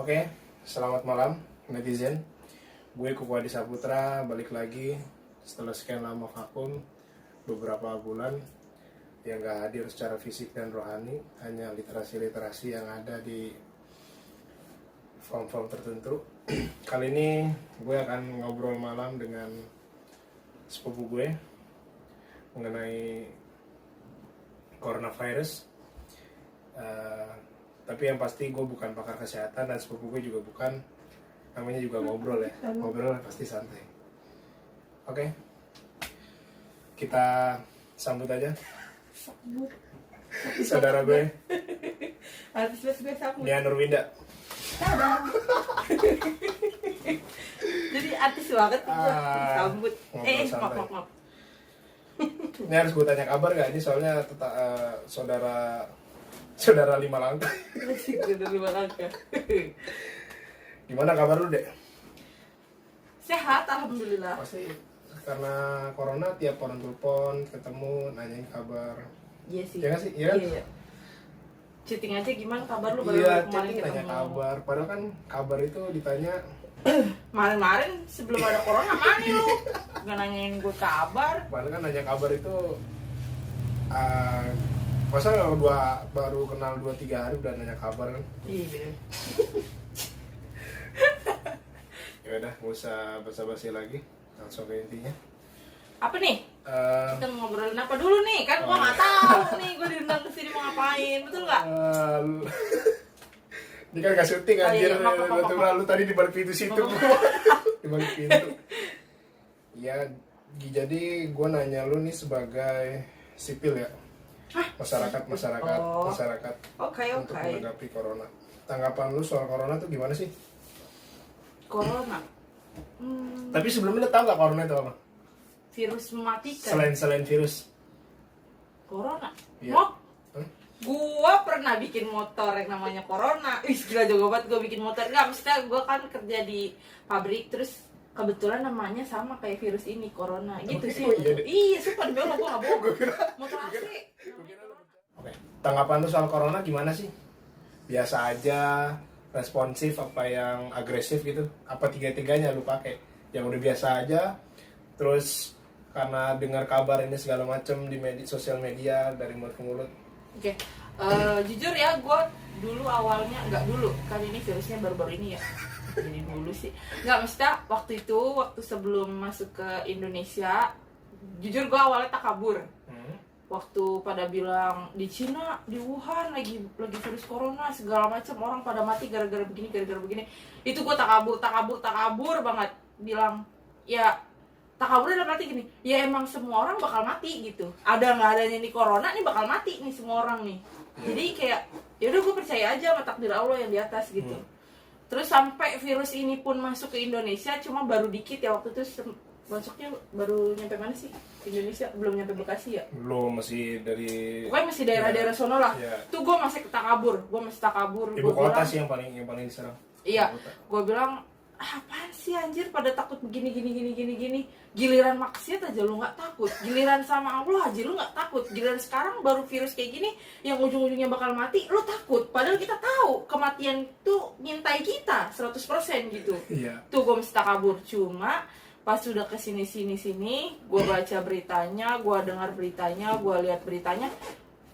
Oke, selamat malam netizen. Gue Kuku Adi Saputra balik lagi setelah sekian lama vakum beberapa bulan yang gak hadir secara fisik dan rohani, hanya literasi-literasi yang ada di form-form tertentu. Kali ini gue akan ngobrol malam dengan sepupu gue mengenai coronavirus. Tapi yang pasti gue bukan pakar kesehatan dan sepupu gue juga bukan. Namanya juga ngobrol ya, ngobrol pasti santai. Oke, kita sambut aja saudara gue, artis gue sambut. Nia Nurwinda. Jadi artis banget gue sambut. Ngobrol santai. Maaf. Ini harus gue tanya kabar gak? Ini soalnya saudara lima langkah. Dari Malaka. Gimana kabar lu, Dek? Sehat, alhamdulillah. Pasti karena corona tiap orang telepon, ketemu, nanyain kabar. Iya sih. Ya nggak sih? Iya kan? Iya. Chatting aja gimana kabar lu baru Iya, kemarin chatting ketemu. nanya kabar. Padahal kan kabar itu ditanya Kemarin sebelum ada corona mana lu? Gak nanyain gue kabar. padahal kan nanya kabar itu masa baru kenal 2-3 hari udah nanya kabar kan? Iya bener. Ya udah, nggak usah basa-basi lagi, langsung ke intinya. Apa nih? Eh, Kita mau ngobrolin apa dulu nih? Kan gue nggak tahu nih gue diundang ke sini mau ngapain, betul nggak? Ini kan gak syuting Oh, anjir, iya, maaf. lu tadi di balik pintu situ. Di balik pintu. Ya, jadi gue nanya lu nih sebagai sipil ya. Masyarakat Oh. Oke. untuk menanggapi corona. Tanggapan lu soal corona tuh gimana sih? Corona. Tapi sebelumnya lu tau gak corona itu apa? Virus mematikan. Selain virus. Corona. Iya. Mok. Hah? Gua pernah bikin motor yang namanya Corona. Ih, gila jago banget gua bikin motor. Enggak, maksudnya gua kan kerja di pabrik terus kebetulan namanya sama kayak virus ini, Corona. Gitu sih. Oh, iya deh. Iya, sumpah demi Allah gua enggak bohong. Motor asli. Oke. Tanggapan lu soal corona gimana sih? Biasa aja, responsif apa yang agresif gitu? Apa tiga-tiganya lu pakai? Yang udah biasa aja, terus karena dengar kabar ini segala macem di sosial media dari mulut ke mulut. Oke. Jujur ya, gua dulu awalnya enggak dulu. Kan ini virusnya baru-baru ini ya. Jadi dulu sih. Enggak, maksudnya waktu sebelum masuk ke Indonesia, jujur gua awalnya takabur. Waktu pada bilang di Cina, di Wuhan lagi virus corona segala macam, orang pada mati gara-gara begini, itu gue takabur banget, bilang ya takabur dalam arti gini, ya emang semua orang bakal mati gitu, ada nggak adanya nih corona nih bakal mati nih semua orang nih. Jadi kayak ya udah gue percaya aja sama takdir Allah yang di atas gitu. Terus sampai virus ini pun masuk ke Indonesia, cuma baru dikit ya waktu itu. Masuknya baru nyampe mana sih? Indonesia belum nyampe Bekasi ya? Belum, masih dari Pokoknya masih daerah-daerah sono lah. Ya. Tuh gue masih takabur. Ibu kota sih yang paling diserang. Iya, gue bilang apaan sih anjir pada takut begini. Giliran maksiat aja lu nggak takut. Giliran sama Allah aja lu nggak takut. Giliran sekarang baru virus kayak gini yang ujung-ujungnya bakal mati, lu takut. Padahal kita tahu kematian tuh nyintai kita 100% gitu. Iya. Tuh gue mesti takabur. Cuma pas sudah kesini, gue baca beritanya, gue dengar beritanya, gue lihat beritanya,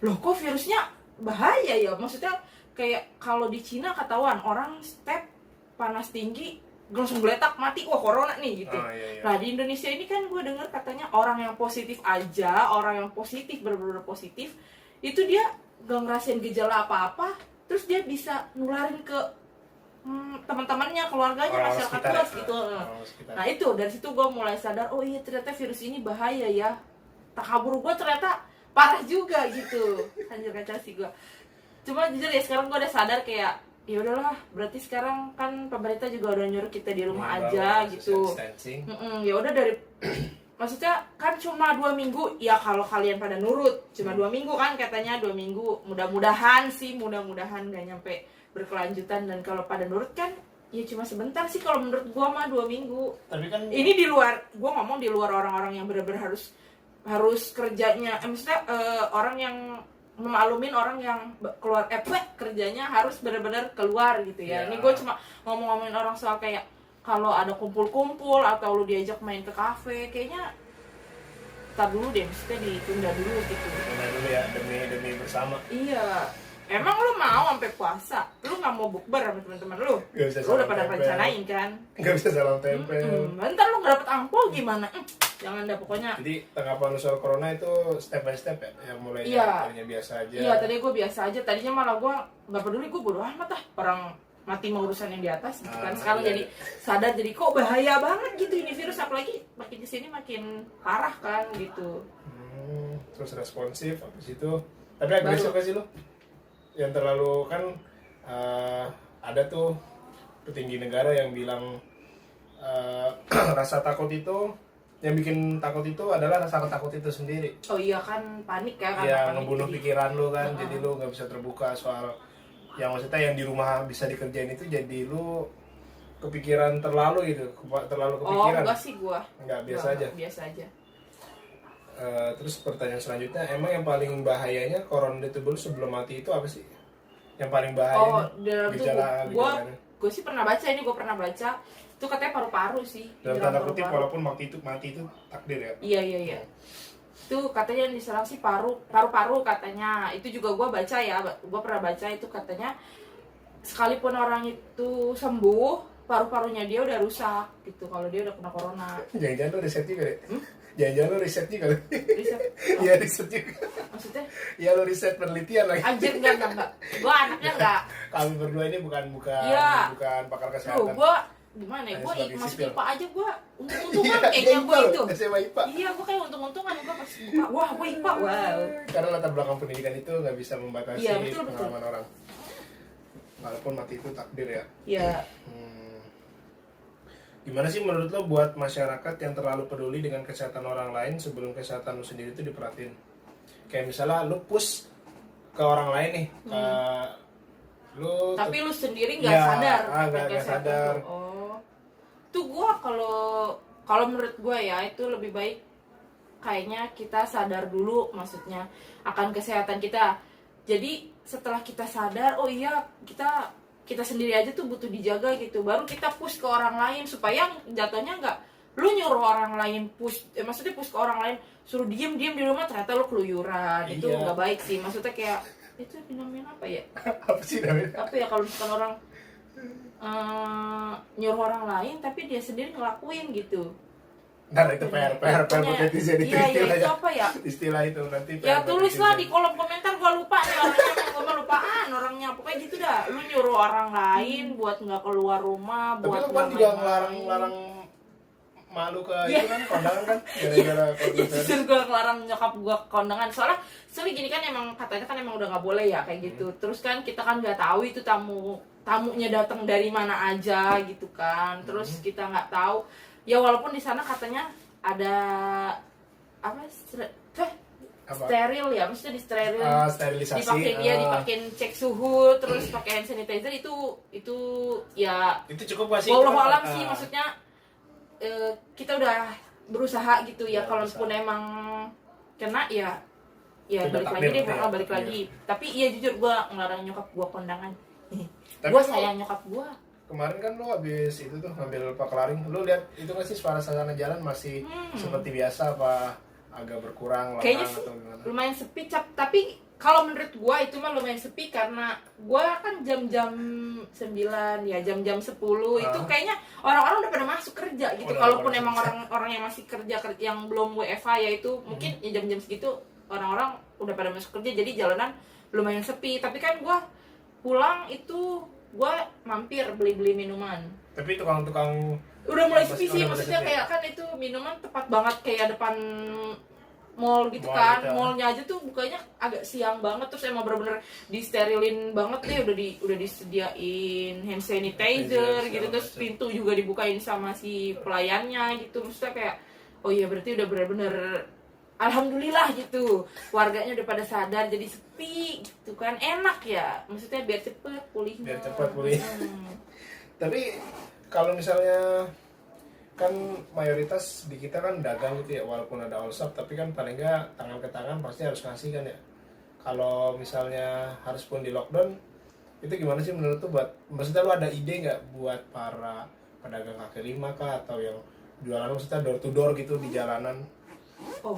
loh kok virusnya bahaya ya? Maksudnya kayak kalau di Cina ketahuan orang step panas tinggi langsung geletak mati, wah corona nih gitu. Iya. Nah di Indonesia ini kan gue dengar katanya orang yang positif aja, orang yang positif benar-benar positif, itu dia gak ngerasain gejala apa-apa, terus dia bisa nularin ke teman-temannya, keluarganya, masyarakat luas gitu. Nah itu dari situ gue mulai sadar, oh iya ternyata virus ini bahaya ya. Takabur gue ternyata parah juga gitu. Anjir kacau sih gue. Cuma jujur ya sekarang gue udah sadar kayak ya udahlah, berarti sekarang kan pemerintah juga udah nyuruh kita di rumah aja gitu. Ya udah dari maksudnya kan cuma 2 minggu ya, kalau kalian pada nurut cuma 2 minggu kan katanya 2 minggu, mudah-mudahan gak nyampe berkelanjutan, dan kalau pada nurut kan ya cuma sebentar sih kalau menurut gua mah 2 minggu. Tapi kan ini di luar, gua ngomong di luar orang-orang yang benar-benar harus kerjanya, maksudnya orang yang memaklumin orang yang keluar kerjanya harus benar-benar keluar gitu ya. Ini gue cuma ngomong-ngomongin orang soal kayak kalau ada kumpul-kumpul atau lu diajak main ke kafe, kayaknya tar dulu deh, mesti ditunda dulu gitu. Tunda dulu ya, demi bersama. Iya. Emang lu mau sampai puasa? Lu nggak mau bukber sama teman-teman lu? Lu udah pada rencanain kan? Gak bisa salam tempel. Ntar lu nggak dapet angpau gimana? Jangan dah pokoknya. Jadi tanggapan lu soal corona itu step by step ya? Yang mulai tadinya biasa aja. Iya, tadi gue biasa aja. Tadinya malah gue nggak peduli, gue bodo amat lah. Orang mati mau urusan yang di atas gitu kan. Sekarang jadi sadar, jadi kok bahaya banget gitu ini virus. Apalagi makin kesini makin parah kan gitu. Terus responsif habis itu. Tapi agresif gak sih lu? Yang terlalu kan ada tuh petinggi negara yang bilang rasa takut itu, yang bikin takut itu adalah rasa takut itu sendiri. Oh iya kan, panik ya kan. Iya, ngebunuh pikiran lu kan. Jadi lu nggak bisa terbuka soal yang maksudnya yang di rumah bisa dikerjain itu, jadi lu kepikiran terlalu gitu, terlalu kepikiran. Oh enggak sih gua. Enggak, biasa aja. Biasa aja. Terus pertanyaan selanjutnya, emang yang paling bahayanya corona itu sebelum mati itu apa sih? Yang paling bahaya? Gue sih pernah baca ini, gue pernah baca itu katanya paru-paru sih. Dalam tanda kutip walaupun mati itu takdir ya. Iya. Itu katanya yang diserang sih paru-paru katanya. Itu juga gue baca ya, gue pernah baca itu katanya sekalipun orang itu sembuh, paru-parunya dia udah rusak gitu kalau dia udah kena corona. Jangan-jangan lu riset juga deh. Jangan-jangan lu riset juga. Riset? Iya, riset juga. Maksudnya? Iya, lu riset penelitian lagi. Anjir, enggak. Gue anaknya enggak. Kami berdua ini bukan pakar kesehatan. Gue gimana ya? Gue masuk IPA aja gue untung-untungan kayaknya gue itu. SMA IPA. Iya, gue kayak untung-untungan gue pas buka. Wah, gue IPA. Wow. Karena latar belakang pendidikan itu nggak bisa membatasi betul. pengalaman orang. Walaupun mati itu takdir ya. Iya. Gimana sih menurut lo buat masyarakat yang terlalu peduli dengan kesehatan orang lain sebelum kesehatan lo sendiri itu diperhatiin? Kayak misalnya lo push ke orang lain nih, tapi lu sendiri nggak sadar. Nggak sadar. Oh, tuh gua kalau menurut gua ya itu lebih baik kayaknya kita sadar dulu, maksudnya akan kesehatan kita. Jadi setelah kita sadar, oh iya kita sendiri aja tuh butuh dijaga gitu, baru kita push ke orang lain supaya jatuhnya nggak lu nyuruh orang lain maksudnya push ke orang lain suruh diem di rumah ternyata lu keluyuran. Itu nggak baik sih, maksudnya kayak itu dinamain apa ya? Apa sih namanya? Apa ya kalau misalkan orang nyuruh orang lain tapi dia sendiri ngelakuin gitu. Ntar itu PR buat netizen itu istilahnya. Itu apa ya? Istilah itu nanti. Ya tulislah di kolom komentar, gua lupa nih orangnya, gua lupaan orangnya. Pokoknya gitu dah. Lu nyuruh orang lain buat nggak keluar rumah, buat. Tapi lu kan juga ngelarang malu ke itu kan kondangan kan gara-gara justru gue ngelarang nyokap gue kondangan soalnya gini kan emang katanya kan emang udah nggak boleh ya kayak gitu. Terus kan kita kan nggak tahu itu tamunya datang dari mana aja gitu kan. Terus kita nggak tahu ya, walaupun di sana katanya ada apa steril ya, maksudnya di steril, sterilisasi, dipakein cek suhu, terus pakai hand sanitizer itu ya itu cukup gak sih? Wallahu alam sih, maksudnya kita udah berusaha gitu ya. Kalaupun emang kena ya balik lagi. Tapi iya jujur gue ngelarang nyokap gue kondangan. Gue sayang nyokap gue. Kemarin kan lo habis itu tuh ngambil paklaring, lo lihat itu nggak sih suasana jalan masih seperti biasa apa agak berkurang? Kayaknya sih lumayan sepi, tapi kalau menurut gue itu mah lumayan sepi karena gue kan jam-jam 9 ya jam-jam 10 itu kayaknya orang-orang udah pada masuk kerja gitu. Kalaupun emang orang yang masih kerja yang belum WFH ya itu mungkin ya jam-jam segitu orang-orang udah pada masuk kerja, jadi jalanan lumayan sepi. Tapi kan gue pulang itu gue mampir beli minuman. Tapi tukang-tukang udah mulai sepi sih, maksudnya kayak kan itu minuman tepat banget kayak depan mall gitu kan. Mallnya aja tuh bukanya agak siang banget, terus emang bener-bener disterilin banget deh, udah disediain hand sanitizer gitu, terus pintu juga dibukain sama si pelayannya gitu. Maksudnya kayak oh iya berarti udah bener-bener alhamdulillah gitu, warganya udah pada sadar, jadi sepi gitu kan, enak ya, maksudnya biar cepet pulihnya. Tapi kalau misalnya kan mayoritas di kita kan dagang gitu ya, walaupun ada all shop tapi kan paling nggak tangan ke tangan pasti harus ngasih kan ya. kalau misalnya harus pun di lockdown, itu gimana sih menurut tuh buat, maksudnya lu ada ide nggak buat para pedagang kaki lima kah atau yang jualan maksudnya door to door gitu di jalanan? Oh,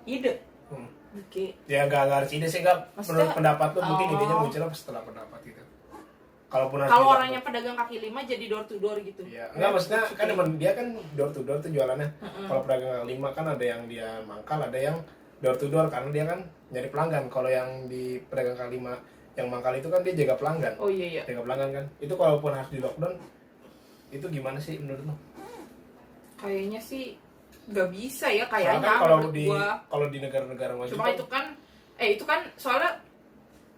ide. Hmm. Oke. Ya nggak harus ide sih, nggak Maksudnya, menurut pendapat lu mungkin oh. idenya muncul apa setelah pendapat gitu. Kalaupun harus Kalau di orangnya lockdown. pedagang kaki lima jadi door to door gitu. Iya, enggak maksudnya kan emang dia kan door to door tuh jualannya. Mm-mm. Kalau pedagang kaki lima kan ada yang dia mangkal, ada yang door to door karena dia kan nyari pelanggan. Kalau yang di pedagang kaki lima yang mangkal itu kan dia jaga pelanggan. Oh iya iya. Jaga pelanggan kan. Itu kalaupun harus di lockdown itu gimana sih menurut lo? Kayaknya sih nggak bisa ya Soalnya kayaknya kan kalau menurut di gua. kalau di negara-negara maju Cuma itu kan soalnya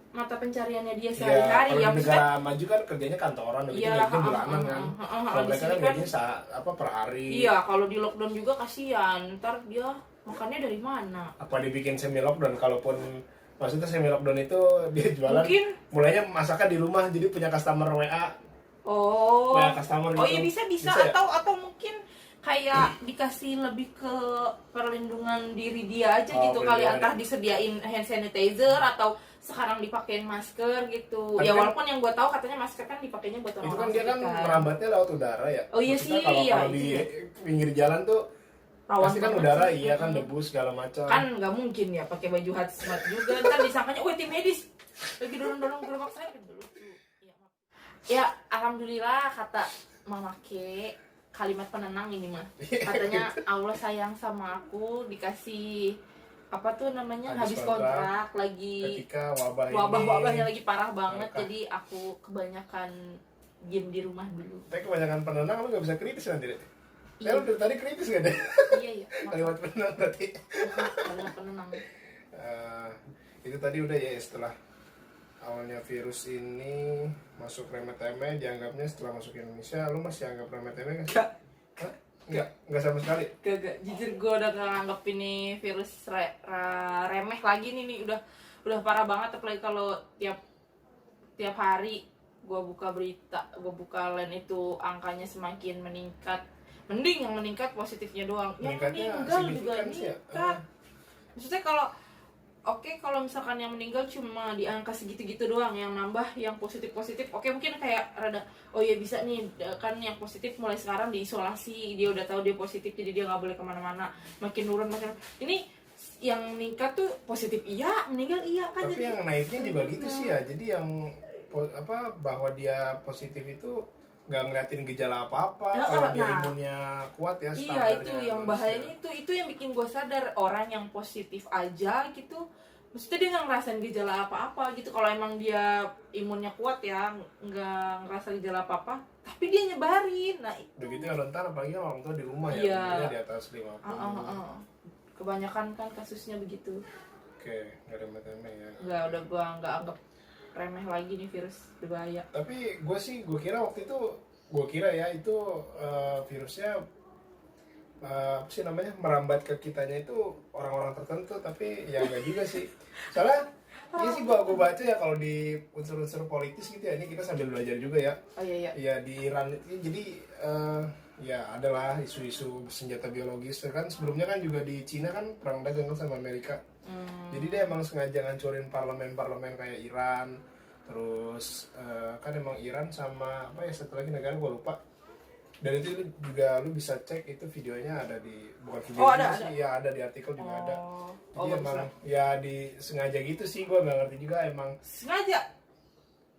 mata pencariannya dia iya, sehari-hari kalau ya di maksudnya. negara maju kan kerjanya kantoran, itu Iya, gajinya bulanan kan. Kalau di mereka sini kan kan gajinya apa per hari. iya, kalau di lockdown juga kasihan. Ntar dia makannya dari mana? Apa dibikin semi lockdown, kalaupun maksudnya semi lockdown itu dia jualan Mungkin mulainya masaknya di rumah jadi punya customer WA oh. WA customer Oh gitu. iya bisa ya? atau mungkin kayak dikasih lebih ke perlindungan diri dia aja Oh, gitu kali, perlindungan entah disediain hand sanitizer atau sekarang dipakein masker gitu. Tapi Ya kan- walaupun yang gue tahu katanya masker kan dipakainya buat itu orang kan dia kan merambatnya lewat udara ya. Oh iya Maksudnya sih, kalau iya, kalau itu di ya. pinggir jalan tuh rawan pasti kan banget udara, sih. iya kan debu segala macam. Kan nggak mungkin ya pakai baju hazmat juga, ntar disangkanya wah tim medis lagi dorong gerobak saya gitu lucu. Ya alhamdulillah kata Mama Ke, kalimat penenang ini mah katanya Allah sayang sama aku, dikasih apa tuh namanya habis kontrak lagi ketika wabah ini. wabahnya lagi parah banget, Mereka. jadi aku kebanyakan diem di rumah dulu. Tapi kebanyakan penenang lu nggak bisa kritis nanti deh. Iya. Lu dari tadi kritis gak deh? Iya iya Kalimat penenang berarti. kalimat penenang. Itu tadi udah ya, setelah awalnya virus ini masuk remeh-temeh, dianggapnya setelah masuk Indonesia lu masih anggap remeh-temeh kan? Enggak. Hah? Enggak sama sekali. Gak, jujur gue udah gak nganggep ini virus remeh lagi nih udah parah banget, apalagi kalau tiap hari gue buka berita, gue buka line itu angkanya semakin meningkat. Mending yang meningkat positifnya doang, yang Meningkatnya meninggal juga signifikan sih ya. meningkat. Maksudnya kalau misalkan yang meninggal cuma di angka segitu-gitu doang, yang nambah yang positif oke mungkin kayak rada oh ya bisa nih kan yang positif mulai sekarang diisolasi, dia udah tahu dia positif jadi dia nggak boleh kemana-mana, makin nurun ini yang meningkat tuh positif iya, meninggal iya kan. Tapi jadi yang naiknya juga gitu sih ya. Jadi yang bahwa dia positif itu nggak ngeliatin gejala apa-apa. Nah, Kalau dia nah. imunnya kuat ya, iya standarnya itu yang manusia. bahayanya, itu yang bikin gue sadar orang yang positif aja gitu, maksudnya dia nggak ngerasain gejala apa-apa gitu. Kalau emang dia imunnya kuat ya nggak ngerasa gejala apa-apa, tapi dia nyebarin. Nah itu Begitu yang rentan, apalagi orang tua di rumah Iya. ya, umurnya di atas 50. kebanyakan kan kasusnya begitu. Oke, nggak remeh-temeh ya. Udah gue nggak anggap remeh lagi nih virus, berbahaya. Tapi gue kira waktu itu, itu virusnya apa sih namanya, merambat ke kitanya itu orang-orang tertentu, tapi ya enggak juga sih. Soalnya ini sih gue baca ya, kalau di unsur-unsur politis gitu ya, ini kita sambil belajar juga ya. Oh iya. Ya di Iran itu jadi ya adalah isu-isu senjata biologis kan. Sebelumnya kan juga di Cina kan perang dagang kan sama Amerika. Jadi dia emang sengaja ngancurin parlemen kayak Iran. Terus kan emang Iran sama apa ya, satu lagi negara gue lupa. Dan itu juga lu bisa cek, itu videonya ada di, bukan video ada. sih, ya ada di artikel juga ada. Jadi bagus emang lah. ya sengaja gitu sih, gue nggak ngerti juga emang. Sengaja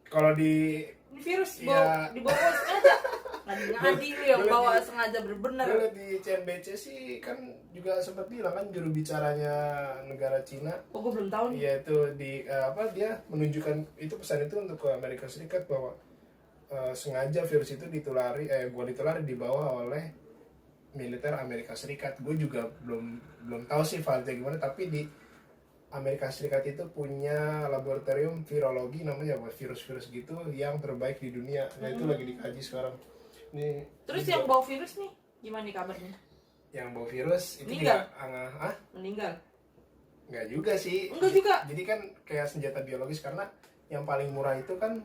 Kalau di ini virus Iya. dibawa sengaja. Ngadi lu yang bawa sengaja bener-bener. Gue liat di CNBC sih kan juga sempat bilang kan, juru bicaranya negara Cina. Oh gue belum tahu nih. Iya itu dia menunjukkan itu, pesan itu untuk ke Amerika Serikat bahwa sengaja virus itu bukan ditulari, dibawa oleh militer Amerika Serikat. Gue juga belum tahu sih validnya gimana, tapi di Amerika Serikat itu punya laboratorium virologi namanya buat virus-virus gitu yang terbaik di dunia. Nah itu lagi dikaji sekarang. Nih, Terus ini yang juga- bawa virus nih gimana nih kabarnya? yang bawa virus itu Meninggal? juga Meninggal? nggak juga sih. Enggak juga. Jadi kan kayak senjata biologis, karena yang paling murah itu kan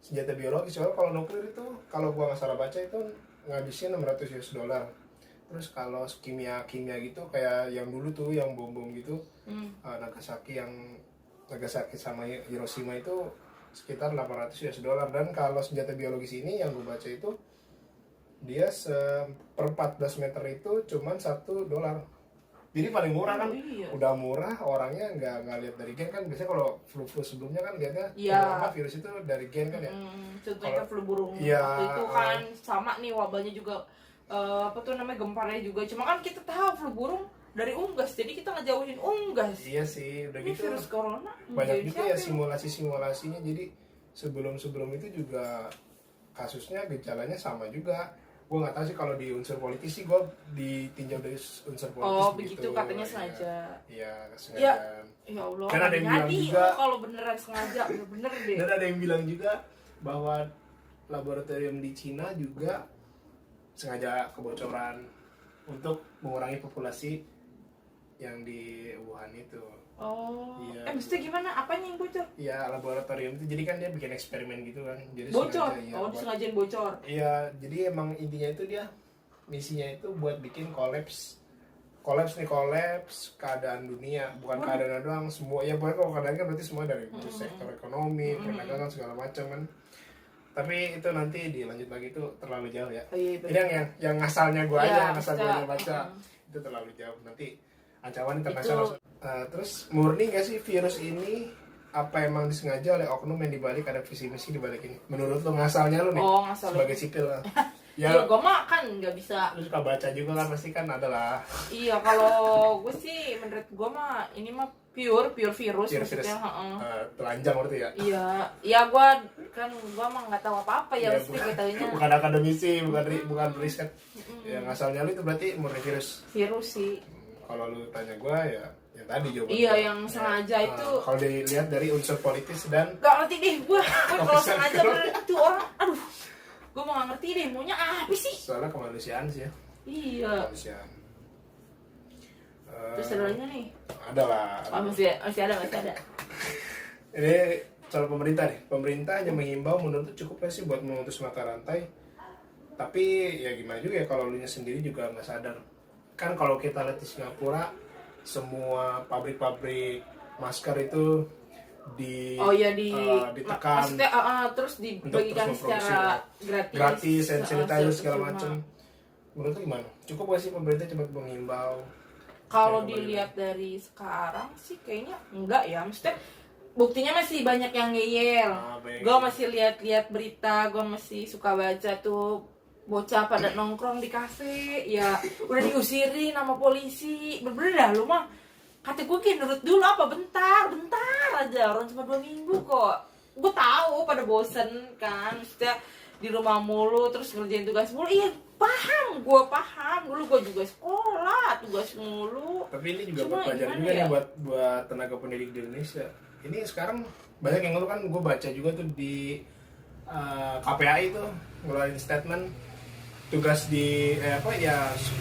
senjata biologis. Soalnya kalau nuklir itu, kalau gua nggak salah baca itu ngabisin $600. Terus kalau kimia gitu kayak yang dulu tuh yang bom gitu, Nagasaki yang Nagasaki sama Hiroshima itu sekitar 800 US dollar. Dan kalau senjata biologis ini yang gue baca itu dia per 14 meter itu cuman $1. Jadi paling murah kan. Iya. Udah murah, orangnya nggak lihat dari gen kan. Biasanya kalau flu sebelumnya kan lihatnya Iya. virus itu dari gen kan ya. Contohnya kan flu burung Iya, waktu itu kan sama nih wabahnya juga apa tuh namanya gemparnya juga. Cuma kan kita tahu flu burung dari unggas, jadi kita ngejauhin unggas. Iya sih, udah Ini gitu virus corona banyak juga ya siapa? simulasinya. Jadi sebelum itu juga kasusnya gejalanya sama juga. Gue nggak tahu sih kalau di unsur politis sih, gue ditinjau dari unsur politis. Oh begitu katanya sengaja. Iya Ya, sengaja. ya Allah. Kan ada yang bilang Jadi juga, kalau beneran sengaja, bener-bener deh. dan ada yang bilang juga bahwa laboratorium di Cina juga sengaja kebocoran untuk mengurangi populasi yang di Wuhan itu. Oh, Iya. maksudnya gimana? Apanya yang bocor? Iya, laboratorium itu jadi kan dia bikin eksperimen gitu kan. Jadi Bocor? sengaja, iya, Oh, buat- disengajain bocor. Iya, jadi emang intinya itu dia misinya itu buat bikin kolaps keadaan dunia, bukan keadaan doang, semua ya pokoknya kalau keadaan kan berarti semua dari sektor ekonomi, perdagangan segala macam kan. Tapi itu nanti dilanjut lagi, itu terlalu jauh ya. Oh, iya, Ini yang asalnya gue Iya, aja, yang asal gue bisa. baca itu terlalu jauh. Nanti ancaman internasional. Terus murni nggak sih virus ini? Apa emang disengaja oleh oknum yang dibalik, ada visi misi dibalik ini? Menurut lo ngasalnya lo nih Oh, ngasalnya. sebagai sipil lah. Ya, Ya, gue mah kan nggak bisa. lu suka baca juga kan, pasti kan adalah Iya, kalau gue sih menurut gue mah ini mah pure virus virus maksudnya. Heeh. telanjang berarti ya. Iya, ya gue mah nggak tahu apa-apa ya, Ya, mesti gue tahunya bukan akademisi, bukan riset. Yang asalnya lu itu berarti murni virus. virus sih. Kalau lu tanya gue ya yang tadi jawaban. Iya, gua. yang sengaja itu. Kalau dilihat dari unsur politis dan Gak ngerti deh gue kalau Bisa. sengaja bener itu orang, aduh, gue mau nggak ngerti deh maunya apa sih. soalnya kemanusiaan sih ya. Iya. Kemanusiaan. Terus ada lagi nih. Ada lah. Oh, masih ada. Ini soal pemerintah nih. Pemerintah hanya mengimbau, menurut tuh cukup sih buat memutus mata rantai. Tapi ya gimana juga ya kalau lu nya sendiri juga nggak sadar. Kan kalau kita lihat di Singapura, semua pabrik-pabrik masker itu Oh iya ditekan maksudnya terus dibagikan terus secara gratis hand sanitizer segala cuma macam. Menurut lu gimana? Cukup gak sih pemerintah cepat mengimbau? kalau Ya, dilihat dari sekarang sih kayaknya enggak ya, maksudnya buktinya masih banyak yang ngeyel. Gue masih lihat berita, gue masih suka baca tuh bocah pada nongkrong di kafe, ya udah diusirin sama polisi. Bener-bener dah lu mah, kata gue kayak nurut dulu apa, bentar aja, orang cuma 2 minggu kok. Gue tahu pada bosen kan, maksudnya di rumah mulu terus ngerjain tugas mulu. Iya gue paham, dulu gue juga sekolah tugas mulu. Tapi ini juga Cuma buat pelajaran gimana juga ya? nih buat tenaga pendidik di Indonesia. Ini sekarang banyak yang ngeluh kan, gue baca juga tuh di KPAI tuh ngeluarin statement tugas di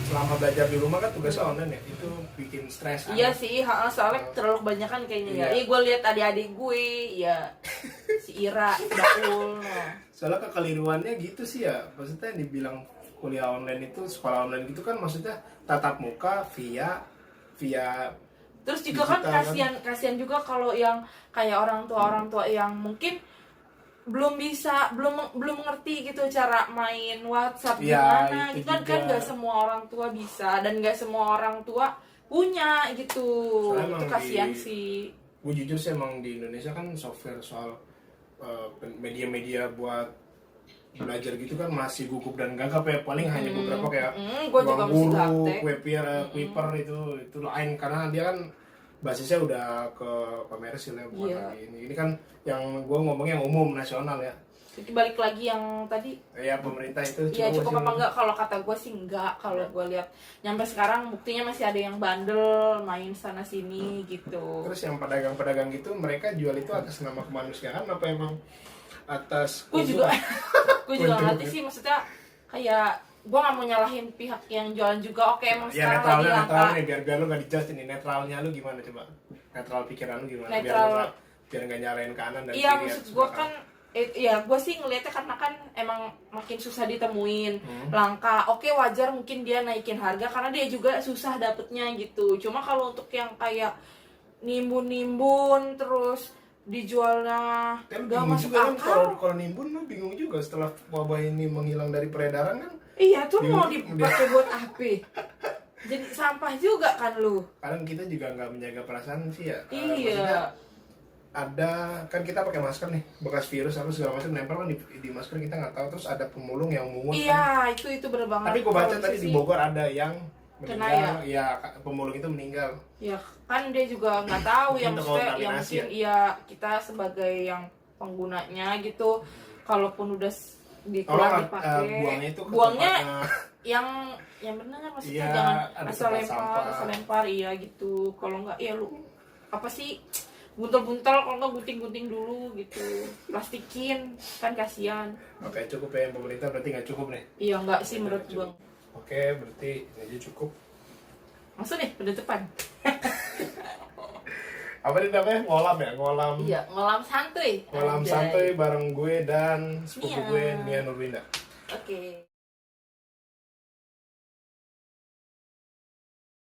selama belajar di rumah kan tugasnya online ya, itu bikin stres. Iya sih, soalnya terlalu kebanyakan kayaknya ya. Iya. Gue lihat adik-adik gue, ya si Ira, Daul. Soalnya kekeliruannya gitu sih ya, maksudnya yang dibilang kuliah online itu, sekolah online gitu kan, maksudnya tatap muka via Terus juga kan digital kasihan juga kalau yang kayak orang tua yang mungkin belum ngerti gitu cara main WhatsApp Ya, gimana itu gitu kan juga. nggak semua orang tua bisa dan nggak semua orang tua punya gitu. Soalnya Itu emang kasihan sih. Gue jujur sih emang di Indonesia kan software soal media-media buat belajar gitu kan masih gugup dan gagap ya, paling hanya beberapa kayak Gue juga Ruang masih Guru, gaptek. Kuiper itu lain karena dia kan basisnya udah ke komersil ya, bukan Iya. lagi ini kan yang gue ngomongnya yang umum nasional ya. Jadi balik lagi yang tadi, Ya pemerintah itu ya cukup masih- apa enggak? Kalau kata gue sih enggak. Kalau gue lihat nyampe sekarang buktinya masih ada yang bandel main sana sini gitu. Terus yang pedagang-pedagang gitu mereka jual itu atas nama kemanusiaan apa emang atas Gue juga gue juga Untung, ngerti ya. sih, maksudnya kayak gue nggak mau nyalahin pihak yang jualan juga. Oke, emang ya sekarang lagi netral langka. nih biar lu nggak dijudge ini, netralnya lu gimana coba, netral pikiran lu gimana Netral. biar nggak nyalain kanan dan Iya, kiri maksud atas gue belakang. kan ya gue sih ngelihatnya karena kan emang makin susah ditemuin, langka. Oke, wajar mungkin dia naikin harga karena dia juga susah dapetnya gitu. Cuma kalau untuk yang kayak nimbun-nimbun terus dijualnya Kan gak bingung masuk juga kan akal. kalau nimbun lu bingung juga setelah wabah ini menghilang dari peredaran kan. Iya tuh mau Bingung. dipakai buat apa? Jadi sampah juga kan lu. Kadang kita juga nggak menjaga perasaan sih ya. Maksudnya Iya. ada kan kita pakai masker nih, bekas virus apa segala macam nempel kan di masker, kita nggak tahu, terus ada pemulung yang mungut kan. Iya, itu bener banget. Tapi gua baca Kalau tadi di sisi- Bogor ada yang Kena meninggal, ya pemulung itu meninggal. Ya kan dia juga nggak tahu Mungkin yang maksudnya yang terkontaminasi mungkin ya kita sebagai yang penggunanya gitu, kalaupun udah dikeluar dipakai, buangnya itu ke buangnya tempatnya. yang benar maksudnya Iya, jangan ada asal tempat lempar, sampah. asal lempar iya gitu. Kalau nggak ya lu apa sih buntel-buntel, kalau nggak gunting-gunting dulu gitu, plastikin kan kasihan. Oke, cukup ya, yang pemerintah berarti nggak cukup nih. Iya nggak sih Nggak menurut cukup. bang. Oke, berarti ini aja cukup. Langsung nih penutupan. Apa nih namanya? Ngolam ya? Ngolam. Iya ngolam santuy. Ngolam Anjay. santuy bareng gue dan sepupu Nia. gue Nia Nurwinda. Oke.